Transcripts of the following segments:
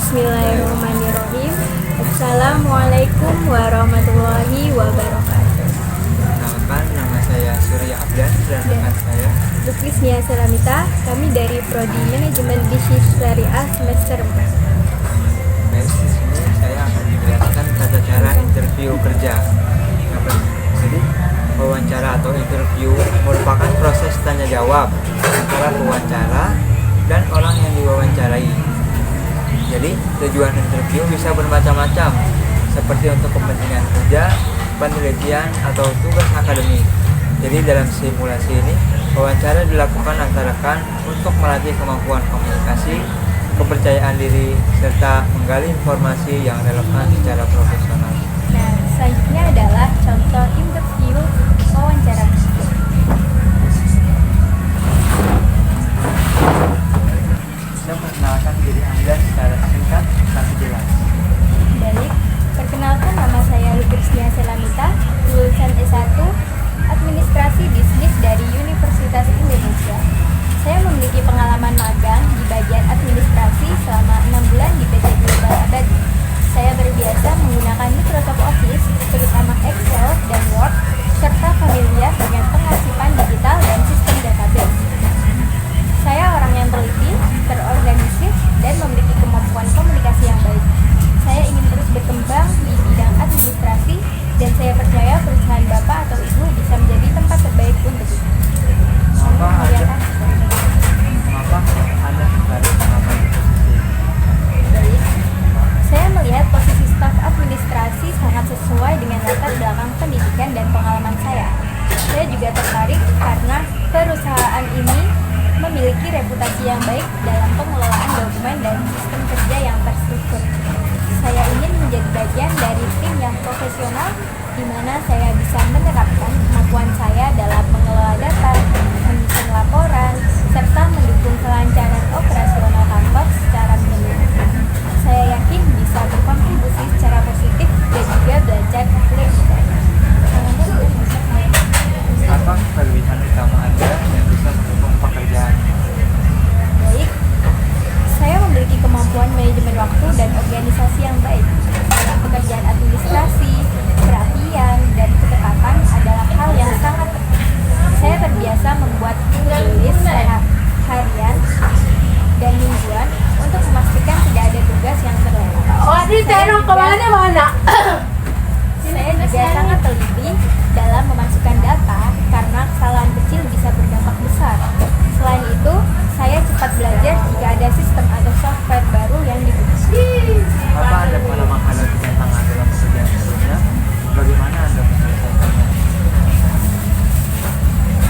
Bismillahirrahmanirrahim. Assalamualaikum warahmatullahi wabarakatuh. Perkenalkan, nama saya Surya Abdan dan rekan saya Lukis Nia Selamita. Kami dari Prodi Manajemen Bisnis Syariah semester 4. Baik, di sini saya akan menjelaskan tata cara interview kerja. Jadi, wawancara atau interview merupakan proses tanya jawab antara pewawancara dan orang yang diwawancarai. Jadi, tujuan interview bisa bermacam-macam, seperti untuk kepentingan kerja, penelitian, atau tugas akademik. Jadi, dalam simulasi ini, wawancara dilakukan antara rekan untuk melatih kemampuan komunikasi, kepercayaan diri, serta menggali informasi yang relevan secara profesional. Nah, selanjutnya adalah contoh interview wawancara. Bisa perkenalkan diri Anda secara singkat tapi jelas. Baik, perkenalkan nama saya Lukis Nia Selamita, lulusan S1 Administrasi Bisnis dari Universitas Indonesia. Saya memiliki pengalaman magang di bagian administrasi selama 6 bulan di PT Global Abadi. Saya berbiasa menggunakan Microsoft Office, terutama Excel dan Word, serta familiar dengan pengarsipan digital dan sistem database. Saya orang yang teliti, terorganisir, dan memiliki kemampuan komunikasi yang baik. Saya ingin terus berkembang di bidang administrasi, dan saya percaya perusahaan Bapak atau Ibu bisa menjadi tempat terbaik untuk itu. Mengapa Anda tertarik mengambil posisi? Baik, saya melihat posisi staf administrasi sangat sesuai dengan latar belakang pendidikan dan pengalaman saya. Saya juga tertarik karena perusahaan ini memiliki reputasi yang baik dalam pengelolaan dokumen dan sistem kerja yang terstruktur. Saya ingin menjadi bagian dari tim yang profesional di mana saya bisa menerapkan kemampuan saya dalam mengelola data, menyusun laporan, serta mendukung kelancaran operasional kantor secara menyeluruh. Saya yakin bisa berkontribusi secara positif dan juga belajar lebih baik. Apa kelebihan utama Anda yang bisa mendukung pekerjaan? Baik, saya memiliki kemampuan manajemen waktu dan organisasi yang baik. Dalam pekerjaan administrasi, perhatian, dan ketepatan adalah hal yang sangat penting. Saya terbiasa membuat list harian dan mingguan untuk memastikan tidak ada tugas yang terlewat. Saya juga sangat teliti dalam memasukkan data karena kesalahan kecil bisa berdampak besar. Selain itu, saya cepat belajar jika ada sistem atau software baru yang digunakan. Apa Anda pernah menghadapi tantangan dalam pekerjaan sebelumnya? Bagaimana Anda menyelesaikannya?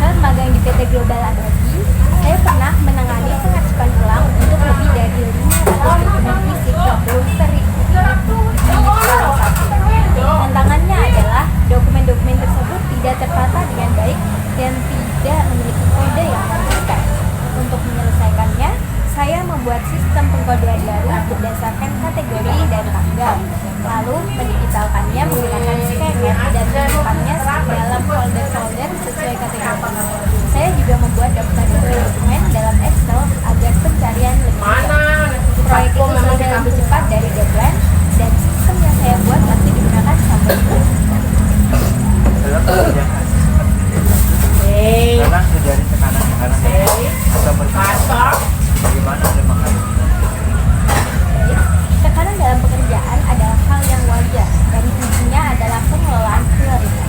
Saat magang di PT Global Abadi, saya pernah menangani pengarsipan ulang untuk lebih dari 500 dokumen fisik yang belum Tantangannya adalah dokumen-dokumen tersebut tidak tertata dengan baik dan tidak memiliki kode yang konsisten. Untuk menyelesaikannya, saya membuat sistem pengkodean baru berdasarkan kategori dan tanggal, lalu mendigitalkannya menggunakan scanner dan menyimpannya dalam folder-folder sesuai kategori. Saya juga membuat daftar dokumen dalam Excel agar pencarian lebih mudah. Proyek itu selesai lebih cepat dari deadline dan sistem yang saya buat masih digunakan sampai sekarang. Dalam pekerjaan kadang terjadi tekanan-tekanan atau bertekanan. Bagaimana Anda menghadapinya? Baik, tekanan dalam pekerjaan adalah hal yang wajar dan kuncinya adalah pengelolaan prioritas.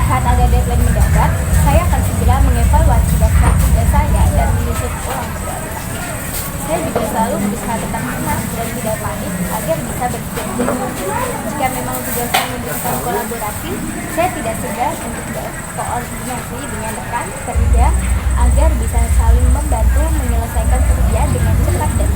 Saat ada deadline mendadak, saya akan segera mengevaluasi daftar tugas saya dan menyusun ulang prioritasnya. Saya juga selalu berusaha tetap tenang dan tidak panik agar bisa berpikir jernih. Jika memang tugasnya membutuhkan kolaborasi, saya tidak segan untuk berkoordinasi dengan rekan kerja agar bisa saling membantu menyelesaikan pekerjaan dengan cepat dan